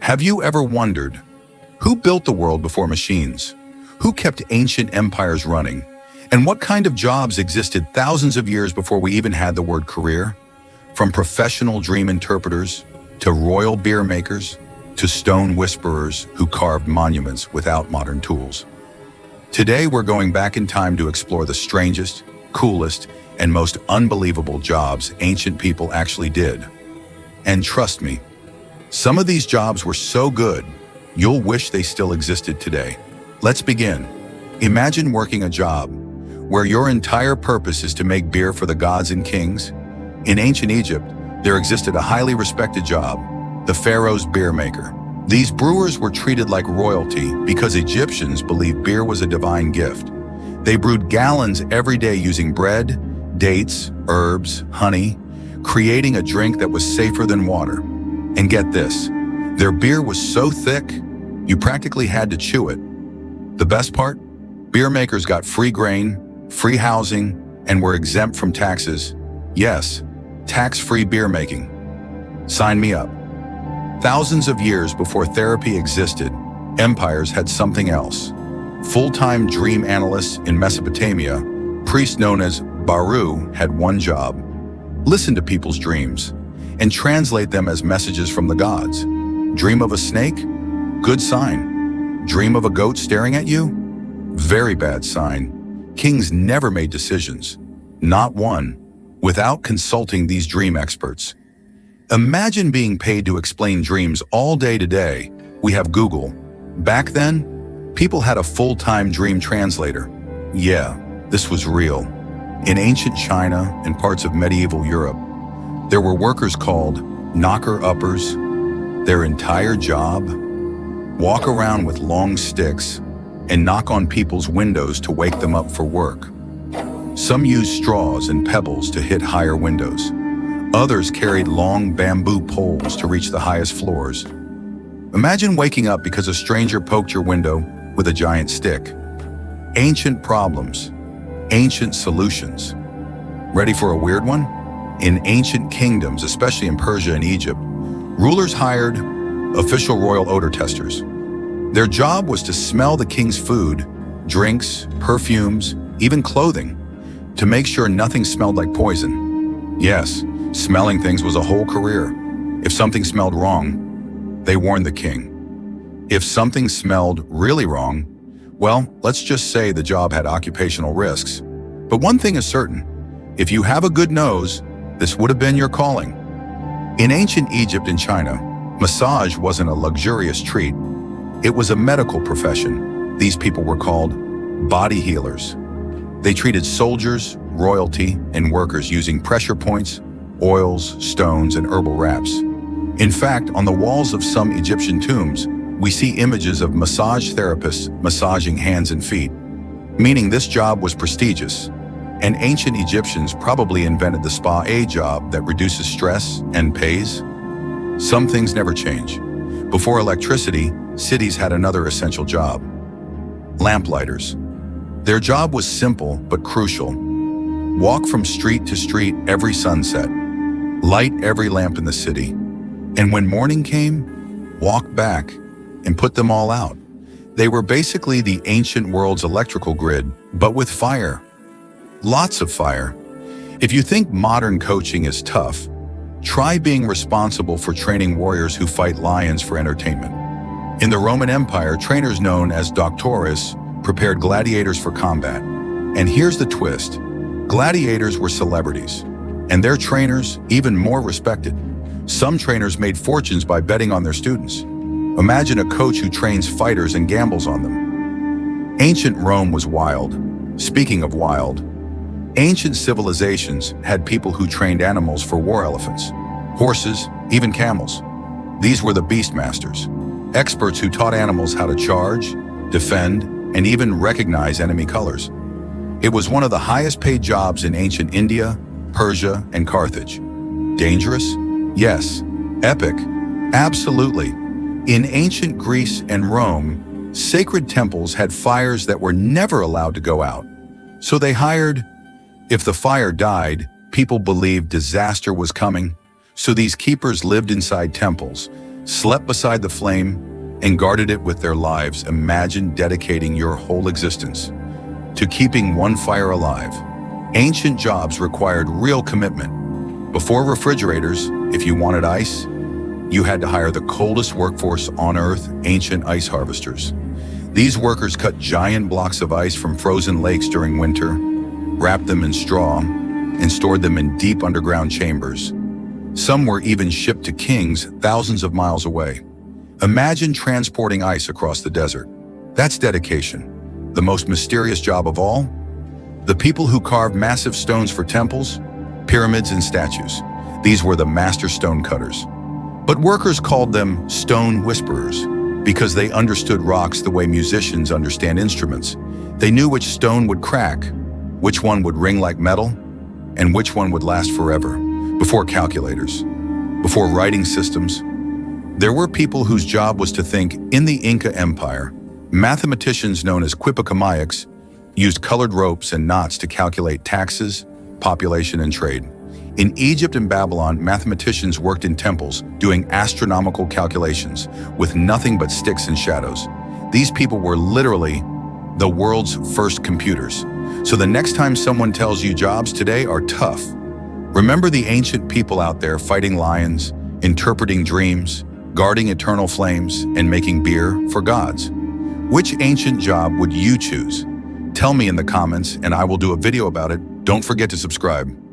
Have you ever wondered, who built the world before machines? Who kept ancient empires running? And what kind of jobs existed thousands of years before we even had the word career? From professional dream interpreters, to royal beer makers, to stone whisperers who carved monuments without modern tools. Today we're going back in time to explore the strangest, coolest, and most unbelievable jobs ancient people actually did. And trust me, some of these jobs were so good, you'll wish they still existed today. Let's begin. Imagine working a job where your entire purpose is to make beer for the gods and kings. In ancient Egypt, there existed a highly respected job, the pharaoh's beer maker. These brewers were treated like royalty because Egyptians believed beer was a divine gift. They brewed gallons every day using bread, dates, herbs, honey, creating a drink that was safer than water. And get this, their beer was so thick, you practically had to chew it. The best part? Beer makers got free grain, free housing, and were exempt from taxes. Yes, tax-free beer making. Sign me up. Thousands of years before therapy existed, empires had something else. Full-time dream analysts in Mesopotamia, priests known as Baru, had one job: listen to people's dreams and translate them as messages from the gods. Dream of a snake? Good sign. Dream of a goat staring at you? Very bad sign. Kings never made decisions, not one, without consulting these dream experts. Imagine being paid to explain dreams all day today. We have Google. Back then, people had a full-time dream translator. Yeah, this was real. In ancient China and parts of medieval Europe, there were workers called knocker-uppers. Their entire job? Walk around with long sticks and knock on people's windows to wake them up for work. Some used straws and pebbles to hit higher windows. Others carried long bamboo poles to reach the highest floors. Imagine waking up because a stranger poked your window with a giant stick. Ancient problems, ancient solutions. Ready for a weird one? In ancient kingdoms, especially in Persia and Egypt, rulers hired official royal odor testers. Their job was to smell the king's food, drinks, perfumes, even clothing, to make sure nothing smelled like poison. Yes, smelling things was a whole career. If something smelled wrong, they warned the king. If something smelled really wrong, well, let's just say the job had occupational risks. But one thing is certain, if you have a good nose, this would have been your calling. In ancient Egypt and China, massage wasn't a luxurious treat. It was a medical profession. These people were called body healers. They treated soldiers, royalty, and workers using pressure points, oils, stones, and herbal wraps. In fact, on the walls of some Egyptian tombs, we see images of massage therapists massaging hands and feet, meaning this job was prestigious. And ancient Egyptians probably invented the spa job that reduces stress and pays. Some things never change. Before electricity, cities had another essential job: lamplighters. Their job was simple but crucial. Walk from street to street every sunset. Light every lamp in the city. And when morning came, walk back and put them all out. They were basically the ancient world's electrical grid, but with fire. Lots of fire. If you think modern coaching is tough, try being responsible for training warriors who fight lions for entertainment. In the Roman Empire, trainers known as doctores prepared gladiators for combat. And here's the twist. Gladiators were celebrities, and their trainers even more respected. Some trainers made fortunes by betting on their students. Imagine a coach who trains fighters and gambles on them. Ancient Rome was wild. Speaking of wild, ancient civilizations had people who trained animals for war elephants, horses, even camels. These were the beastmasters, experts who taught animals how to charge, defend, and even recognize enemy colors. It was one of the highest paid jobs in ancient India, Persia, and Carthage. Dangerous? Yes. Epic? Absolutely. In ancient Greece and Rome, sacred temples had fires that were never allowed to go out. So they hired. If the fire died, people believed disaster was coming. So these keepers lived inside temples, slept beside the flame, and guarded it with their lives. Imagine dedicating your whole existence to keeping one fire alive. Ancient jobs required real commitment. Before refrigerators, if you wanted ice, you had to hire the coldest workforce on Earth, ancient ice harvesters. These workers cut giant blocks of ice from frozen lakes during winter, wrapped them in straw, and stored them in deep underground chambers. Some were even shipped to kings thousands of miles away. Imagine transporting ice across the desert. That's dedication. The most mysterious job of all? The people who carved massive stones for temples, pyramids, and statues. These were the master stone cutters. But workers called them stone whisperers because they understood rocks the way musicians understand instruments. They knew which stone would crack, which one would ring like metal, and which one would last forever. Before calculators, before writing systems, there were people whose job was to think. In the Inca Empire, mathematicians known as quipicamayaks used colored ropes and knots to calculate taxes, population, and trade. In Egypt and Babylon, mathematicians worked in temples doing astronomical calculations with nothing but sticks and shadows. These people were literally the world's first computers. So the next time someone tells you jobs today are tough, remember the ancient people out there fighting lions, interpreting dreams, guarding eternal flames, and making beer for gods. Which ancient job would you choose? Tell me in the comments and I will do a video about it. Don't forget to subscribe.